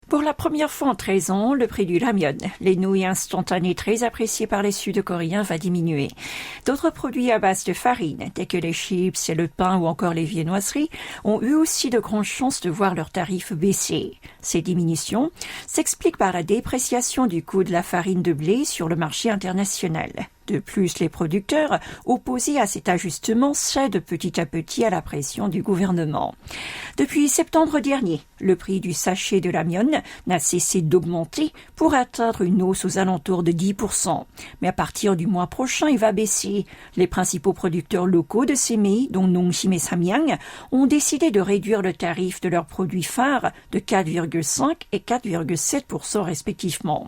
Pour la première fois en 13 ans, le prix du ramyeon, les nouilles instantanées très appréciées par les Sud-Coréens, va diminuer. D'autres produits à base de farine, tels que les chips, le pain ou encore les viennoiseries, ont eu aussi de grandes chances de voir leurs tarifs baisser. Ces diminutions s'expliquent par la dépréciation du coût de la farine de blé sur le marché international. De plus, les producteurs, opposés à cet ajustement, cèdent petit à petit à la pression du gouvernement. Depuis septembre dernier, le prix du sachet de ramyeon n'a cessé d'augmenter pour atteindre une hausse aux alentours de 10%. Mais à partir du mois prochain, il va baisser. Les principaux producteurs locaux de ces mets, dont Nongshim et Samyang, ont décidé de réduire le tarif de leurs produits phares de 4,5 et 4,7% respectivement.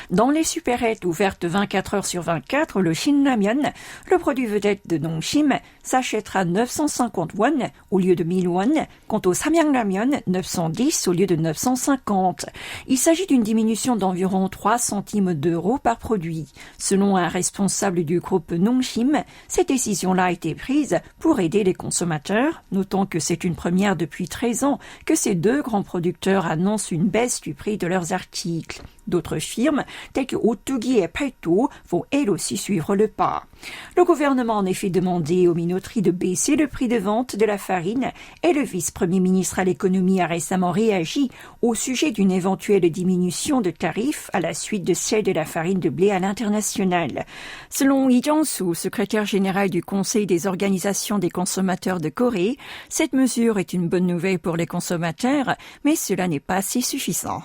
Dans les supérettes ouvertes 24 heures sur 24, le Shinramyeon, le produit vedette de Nongshim, s'achètera 950 won au lieu de 1000 won, quant au Samyang Ramyeon, 910 au lieu de 950. Il s'agit d'une diminution d'environ 3 centimes d'euros par produit. Selon un responsable du groupe Nongshim, cette décision-là a été prise pour aider les consommateurs, notant que c'est une première depuis 13 ans que ces deux grands producteurs annoncent une baisse du prix de leurs articles. D'autres firmes, telles que Otugi et Palto, vont elles aussi suivre le pas. Le gouvernement a en effet demandé aux minoteries de baisser le prix de vente de la farine et le vice-premier ministre à l'économie a récemment réagi au sujet d'une éventuelle diminution de tarifs à la suite de celle de la farine de blé à l'international. Selon Lee Jong-soo, secrétaire général du Conseil des organisations des consommateurs de Corée, cette mesure est une bonne nouvelle pour les consommateurs, mais cela n'est pas assez suffisant.